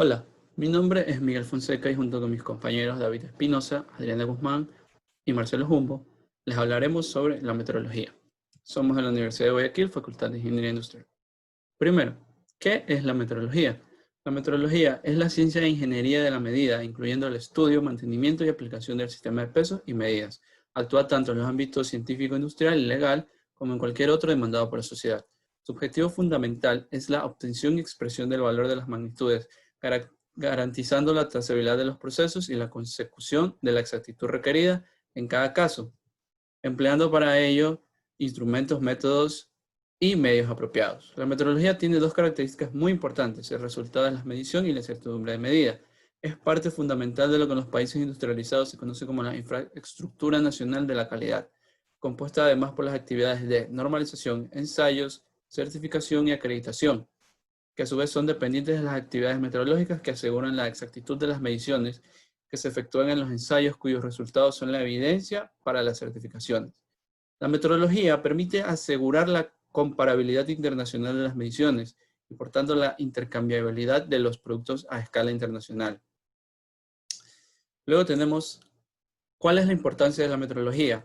Hola, mi nombre es Miguel Fonseca y junto con mis compañeros David Espinosa, Adriana Guzmán y Marcelo Jumbo, les hablaremos sobre la metrología. Somos de la Universidad de Guayaquil, Facultad de Ingeniería Industrial. Primero, ¿qué es la metrología? La metrología es la ciencia de ingeniería de la medida, incluyendo el estudio, mantenimiento y aplicación del sistema de pesos y medidas. Actúa tanto en los ámbitos científico, industrial y legal, como en cualquier otro demandado por la sociedad. Su objetivo fundamental es la obtención y expresión del valor de las magnitudes, garantizando la trazabilidad de los procesos y la consecución de la exactitud requerida en cada caso, empleando para ello instrumentos, métodos y medios apropiados. La metrología tiene dos características muy importantes: el resultado de la medición y la incertidumbre de medida. Es parte fundamental de lo que en los países industrializados se conoce como la infraestructura nacional de la calidad, compuesta además por las actividades de normalización, ensayos, certificación y acreditación, que a su vez son dependientes de las actividades meteorológicas que aseguran la exactitud de las mediciones que se efectúan en los ensayos cuyos resultados son la evidencia para las certificaciones. La metrología permite asegurar la comparabilidad internacional de las mediciones y por tanto la intercambiabilidad de los productos a escala internacional. Luego tenemos, ¿cuál es la importancia de la metrología?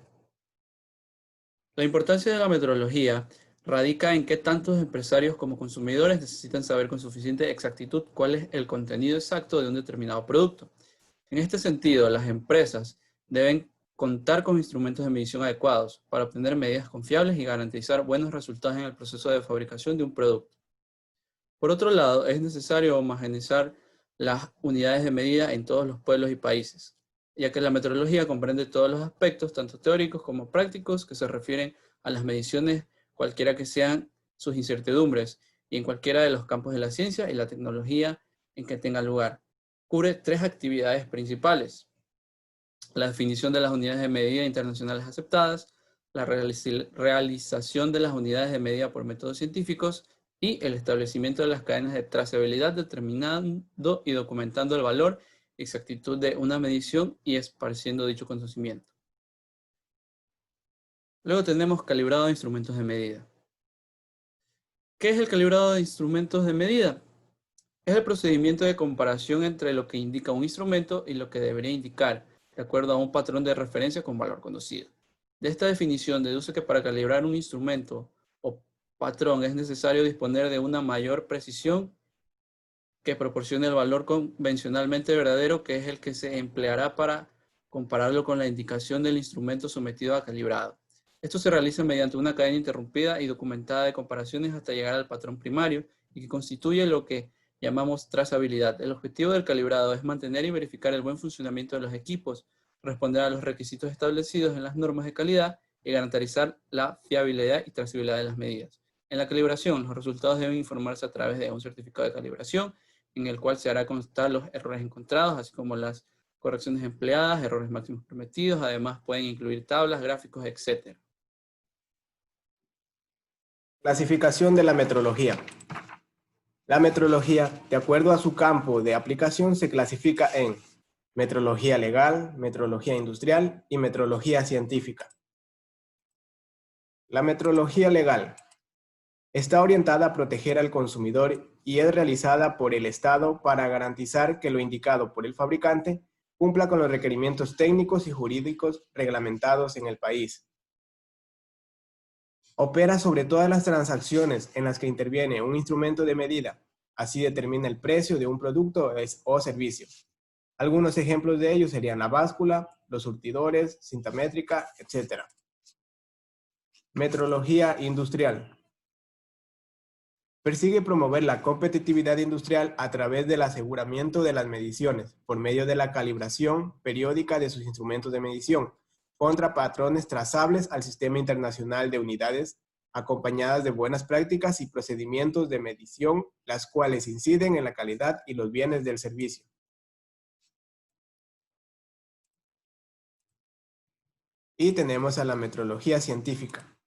La importancia de la metrología radica en que tantos empresarios como consumidores necesitan saber con suficiente exactitud cuál es el contenido exacto de un determinado producto. En este sentido, las empresas deben contar con instrumentos de medición adecuados para obtener medidas confiables y garantizar buenos resultados en el proceso de fabricación de un producto. Por otro lado, es necesario homogeneizar las unidades de medida en todos los pueblos y países, ya que la metrología comprende todos los aspectos, tanto teóricos como prácticos, que se refieren a las mediciones, cualquiera que sean sus incertidumbres, y en cualquiera de los campos de la ciencia y la tecnología en que tenga lugar. Cubre tres actividades principales: la definición de las unidades de medida internacionales aceptadas, la realización de las unidades de medida por métodos científicos y el establecimiento de las cadenas de trazabilidad, determinando y documentando el valor y exactitud de una medición y esparciendo dicho conocimiento. Luego tenemos calibrado de instrumentos de medida. ¿Qué es el calibrado de instrumentos de medida? Es el procedimiento de comparación entre lo que indica un instrumento y lo que debería indicar, de acuerdo a un patrón de referencia con valor conocido. De esta definición deduce que para calibrar un instrumento o patrón es necesario disponer de una mayor precisión que proporcione el valor convencionalmente verdadero, que es el que se empleará para compararlo con la indicación del instrumento sometido a calibrado. Esto se realiza mediante una cadena interrumpida y documentada de comparaciones hasta llegar al patrón primario, y que constituye lo que llamamos trazabilidad. El objetivo del calibrado es mantener y verificar el buen funcionamiento de los equipos, responder a los requisitos establecidos en las normas de calidad y garantizar la fiabilidad y trazabilidad de las medidas. En la calibración, los resultados deben informarse a través de un certificado de calibración, en el cual se hará constar los errores encontrados, así como las correcciones empleadas, errores máximos permitidos. Además, pueden incluir tablas, gráficos, etc. Clasificación de la metrología. La metrología, de acuerdo a su campo de aplicación, se clasifica en metrología legal, metrología industrial y metrología científica. La metrología legal está orientada a proteger al consumidor y es realizada por el Estado para garantizar que lo indicado por el fabricante cumpla con los requerimientos técnicos y jurídicos reglamentados en el país. Opera sobre todas las transacciones en las que interviene un instrumento de medida, así determina el precio de un producto o servicio. Algunos ejemplos de ellos serían la báscula, los surtidores, cinta métrica, etc. Metrología industrial. Persigue promover la competitividad industrial a través del aseguramiento de las mediciones, por medio de la calibración periódica de sus instrumentos de medición, contra patrones trazables al sistema internacional de unidades, acompañadas de buenas prácticas y procedimientos de medición, las cuales inciden en la calidad y los bienes del servicio. Y tenemos a la metrología científica.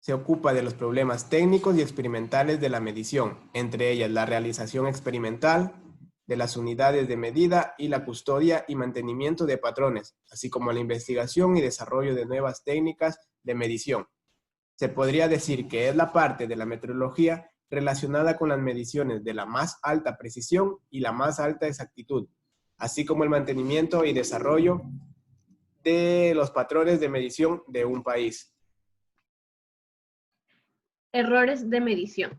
Se ocupa de los problemas técnicos y experimentales de la medición, entre ellas la realización experimental de las unidades de medida y la custodia y mantenimiento de patrones, así como la investigación y desarrollo de nuevas técnicas de medición. Se podría decir que es la parte de la metrología relacionada con las mediciones de la más alta precisión y la más alta exactitud, así como el mantenimiento y desarrollo de los patrones de medición de un país. Errores de medición.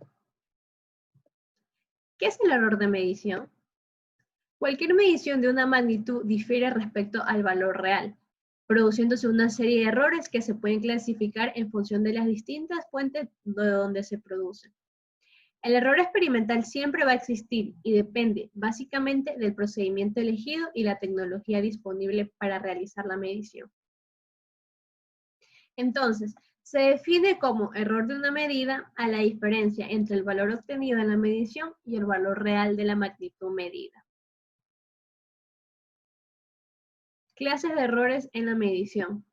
¿Qué es el error de medición? Cualquier medición de una magnitud difiere respecto al valor real, produciéndose una serie de errores que se pueden clasificar en función de las distintas fuentes de donde se producen. El error experimental siempre va a existir y depende básicamente del procedimiento elegido y la tecnología disponible para realizar la medición. Entonces, se define como error de una medida a la diferencia entre el valor obtenido en la medición y el valor real de la magnitud medida. Clases de errores en la medición.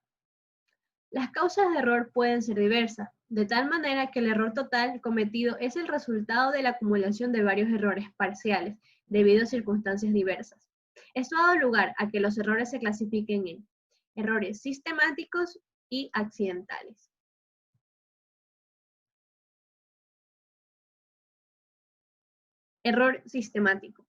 Las causas de error pueden ser diversas, de tal manera que el error total cometido es el resultado de la acumulación de varios errores parciales debido a circunstancias diversas. Esto ha dado lugar a que los errores se clasifiquen en errores sistemáticos y accidentales. Error sistemático.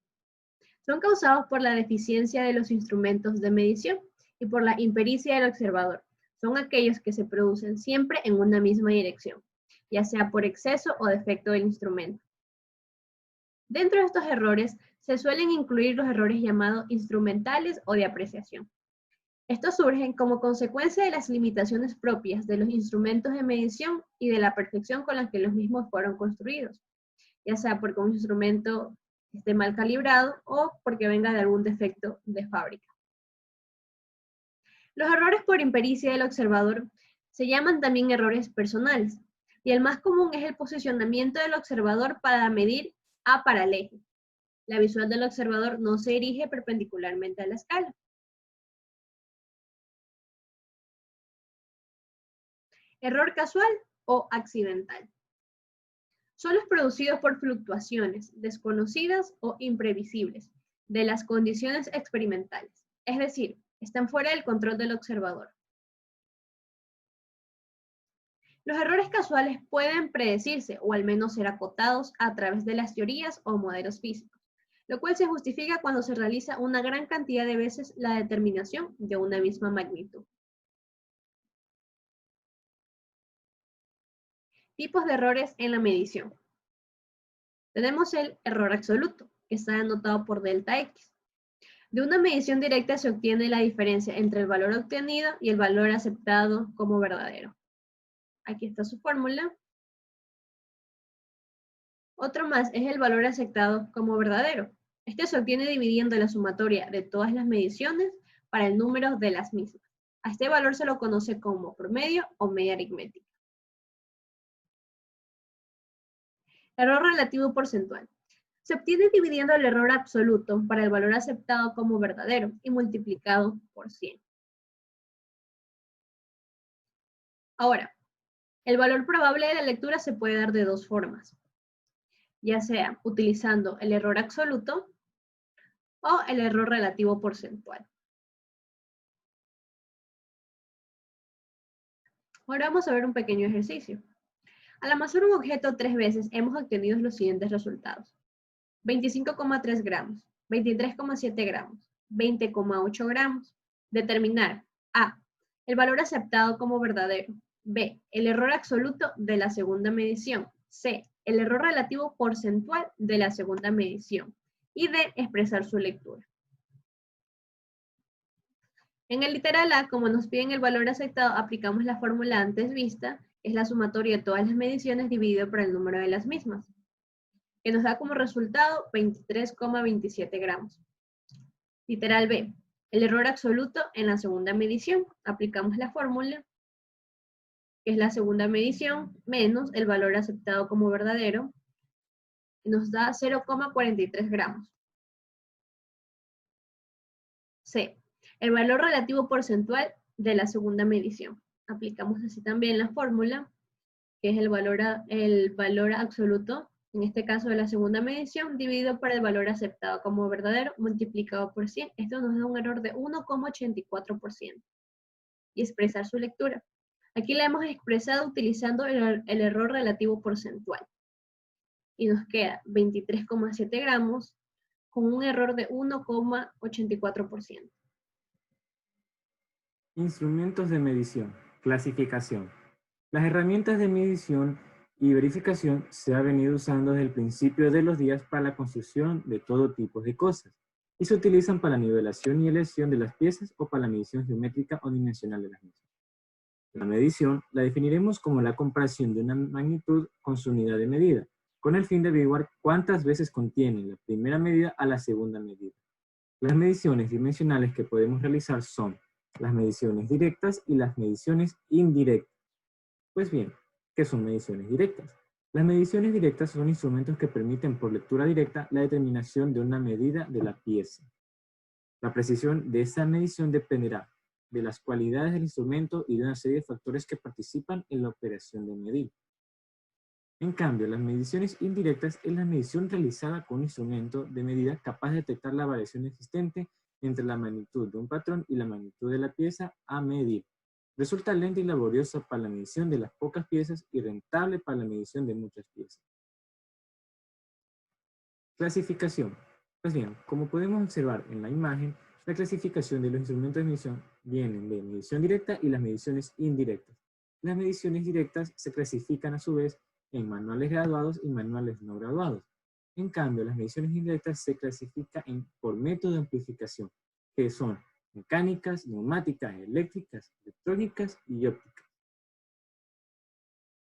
Son causados por la deficiencia de los instrumentos de medición y por la impericia del observador. Son aquellos que se producen siempre en una misma dirección, ya sea por exceso o defecto del instrumento. Dentro de estos errores se suelen incluir los errores llamados instrumentales o de apreciación. Estos surgen como consecuencia de las limitaciones propias de los instrumentos de medición y de la perfección con la que los mismos fueron construidos, ya sea porque un instrumento esté mal calibrado o porque venga de algún defecto de fábrica. Los errores por impericia del observador se llaman también errores personales, y el más común es el posicionamiento del observador para medir A para el eje. La visual del observador no se dirige perpendicularmente a la escala. Error casual o accidental. Son los producidos por fluctuaciones desconocidas o imprevisibles de las condiciones experimentales, es decir, están fuera del control del observador. Los errores casuales pueden predecirse o al menos ser acotados a través de las teorías o modelos físicos, lo cual se justifica cuando se realiza una gran cantidad de veces la determinación de una misma magnitud. Tipos de errores en la medición. Tenemos el error absoluto, que está anotado por delta X. De una medición directa se obtiene la diferencia entre el valor obtenido y el valor aceptado como verdadero. Aquí está su fórmula. Otro más es el valor aceptado como verdadero. Este se obtiene dividiendo la sumatoria de todas las mediciones para el número de las mismas. A este valor se lo conoce como promedio o media aritmética. Error relativo porcentual. Se obtiene dividiendo el error absoluto para el valor aceptado como verdadero y multiplicado por 100. Ahora, el valor probable de la lectura se puede dar de dos formas, ya sea utilizando el error absoluto o el error relativo porcentual. Ahora vamos a ver un pequeño ejercicio. Al amasar un objeto 3 veces hemos obtenido los siguientes resultados. 25,3 gramos, 23,7 gramos, 20,8 gramos. Determinar A. El valor aceptado como verdadero. B. El error absoluto de la segunda medición. C. El error relativo porcentual de la segunda medición. Y D. Expresar su lectura. En el literal A, como nos piden el valor aceptado, aplicamos la fórmula antes vista, es la sumatoria de todas las mediciones dividido por el número de las mismas, que nos da como resultado 23,27 gramos. Literal B, el error absoluto en la segunda medición, aplicamos la fórmula, que es la segunda medición, menos el valor aceptado como verdadero, y nos da 0,43 gramos. C, el valor relativo porcentual de la segunda medición. Aplicamos así también la fórmula, que es el valor absoluto, en este caso de la segunda medición, dividido por el valor aceptado como verdadero, multiplicado por 100. Esto nos da un error de 1,84%. Y expresar su lectura. Aquí la hemos expresado utilizando el error relativo porcentual. y nos queda 23,7 gramos con un error de 1,84%. Instrumentos de medición. Clasificación. Las herramientas de medición y verificación se han venido usando desde el principio de los días para la construcción de todo tipo de cosas y se utilizan para la nivelación y elevación de las piezas o para la medición geométrica o dimensional de las mismas. La medición la definiremos como la comparación de una magnitud con su unidad de medida, con el fin de averiguar cuántas veces contiene la primera medida a la segunda medida. Las mediciones dimensionales que podemos realizar son las mediciones directas y las mediciones indirectas. Pues bien, ¿qué son mediciones directas? Las mediciones directas son instrumentos que permiten por lectura directa la determinación de una medida de la pieza. La precisión de esa medición dependerá de las cualidades del instrumento y de una serie de factores que participan en la operación de medir. En cambio, las mediciones indirectas es la medición realizada con un instrumento de medida capaz de detectar la variación existente entre la magnitud de un patrón y la magnitud de la pieza a medir. Resulta lenta y laboriosa para la medición de las pocas piezas y rentable para la medición de muchas piezas. Clasificación. Pues bien, como podemos observar en la imagen, la clasificación de los instrumentos de medición vienen de medición directa y las mediciones indirectas. Las mediciones directas se clasifican a su vez en manuales graduados y manuales no graduados. En cambio, las mediciones indirectas se clasifican por método de amplificación, que son mecánicas, neumáticas, eléctricas, electrónicas y ópticas.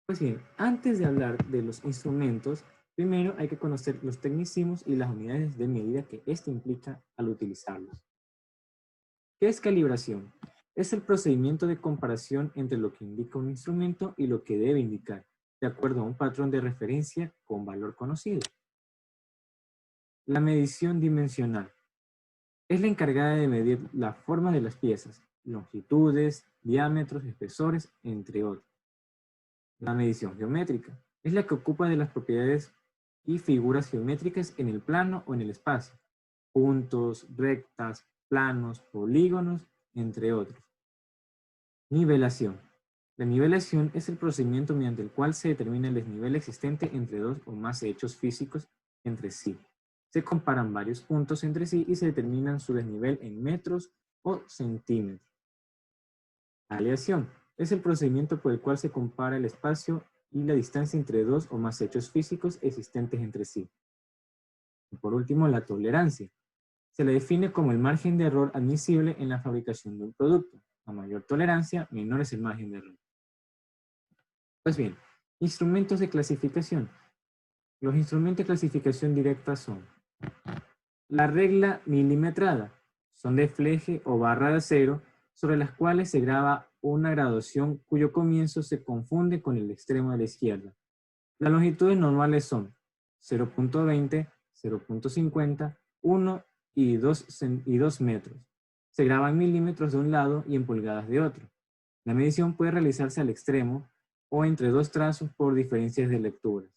Pues bien, antes de hablar de los instrumentos, primero hay que conocer los tecnicismos y las unidades de medida que éste implica al utilizarlos. ¿Qué es calibración? Es el procedimiento de comparación entre lo que indica un instrumento y lo que debe indicar, de acuerdo a un patrón de referencia con valor conocido. La medición dimensional es la encargada de medir la forma de las piezas, longitudes, diámetros, espesores, entre otros. La medición geométrica es la que ocupa de las propiedades y figuras geométricas en el plano o en el espacio, puntos, rectas, planos, polígonos, entre otros. Nivelación. La nivelación es el procedimiento mediante el cual se determina el desnivel existente entre dos o más hechos físicos entre sí. Se comparan varios puntos entre sí y se determinan su desnivel en metros o centímetros. Aleación es el procedimiento por el cual se compara el espacio y la distancia entre dos o más hechos físicos existentes entre sí. Y por último, la tolerancia. Se le define como el margen de error admisible en la fabricación de un producto. A mayor tolerancia, menor es el margen de error. Pues bien, instrumentos de clasificación. Los instrumentos de clasificación directa son la regla milimetrada. Son de fleje o barra de acero sobre las cuales se graba una graduación cuyo comienzo se confunde con el extremo de la izquierda. Las longitudes normales son 0.20, 0.50, 1 y 2 metros. Se graba en milímetros de un lado y en pulgadas de otro. La medición puede realizarse al extremo o entre dos trazos por diferencias de lecturas.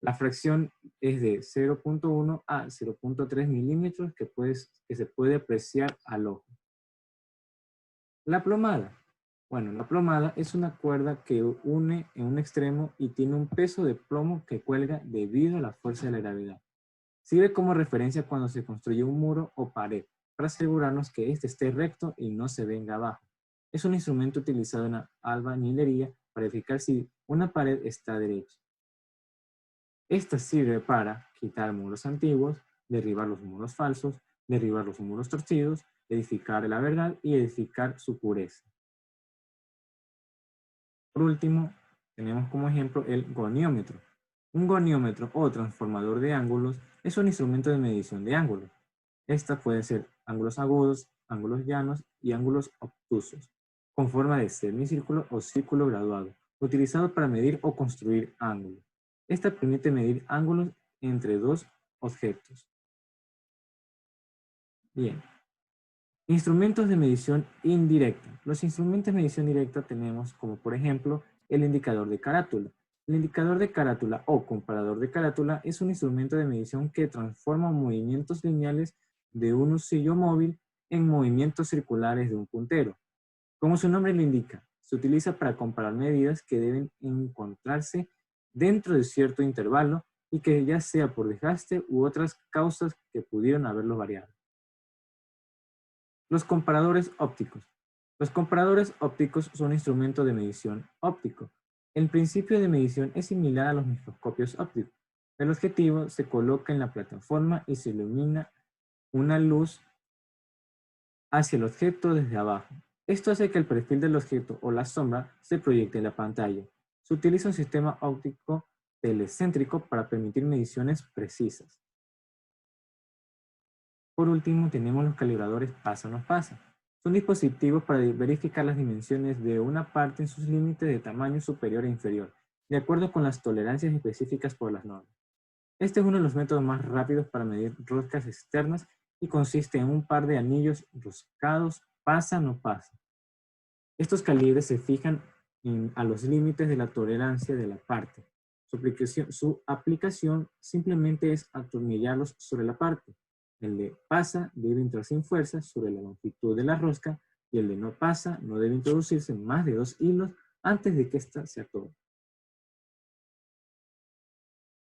La fracción es de 0.1 a 0.3 milímetros que se puede apreciar al ojo. La plomada. Bueno, la plomada es una cuerda que une en un extremo y tiene un peso de plomo que cuelga debido a la fuerza de la gravedad. Sirve como referencia cuando se construye un muro o pared, para asegurarnos que éste esté recto y no se venga abajo. Es un instrumento utilizado en la albañilería para verificar si una pared está derecha. Esta sirve para quitar muros antiguos, derribar los muros falsos, derribar los muros torcidos, edificar la verdad y edificar su pureza. Por último, tenemos como ejemplo el goniómetro. Un goniómetro o transformador de ángulos es un instrumento de medición de ángulos. Estas pueden ser ángulos agudos, ángulos llanos y ángulos obtusos, con forma de semicírculo o círculo graduado, utilizado para medir o construir ángulos. Esta permite medir ángulos entre dos objetos. Bien. Instrumentos de medición indirecta. Los instrumentos de medición directa tenemos como por ejemplo el indicador de carátula. El indicador de carátula o comparador de carátula es un instrumento de medición que transforma movimientos lineales de un husillo móvil en movimientos circulares de un puntero. Como su nombre lo indica, se utiliza para comparar medidas que deben encontrarse dentro de cierto intervalo y que ya sea por desgaste u otras causas que pudieron haberlos variado. Los comparadores ópticos. Los comparadores ópticos son un instrumento de medición óptico. El principio de medición es similar a los microscopios ópticos. El objetivo se coloca en la plataforma y se ilumina una luz hacia el objeto desde abajo. Esto hace que el perfil del objeto o la sombra se proyecte en la pantalla. Se utiliza un sistema óptico telecéntrico para permitir mediciones precisas. Por último, tenemos los calibradores pasa o no pasa. Son dispositivos para verificar las dimensiones de una parte en sus límites de tamaño superior e inferior, de acuerdo con las tolerancias específicas por las normas. Este es uno de los métodos más rápidos para medir roscas externas y consiste en un par de anillos roscados pasa o no pasa. Estos calibres se fijan a los límites de la tolerancia de la parte. Su aplicación simplemente es atornillarlos sobre la parte. El de pasa debe entrar sin fuerza sobre la longitud de la rosca y el de no pasa no debe introducirse más de 2 hilos antes de que ésta se atore.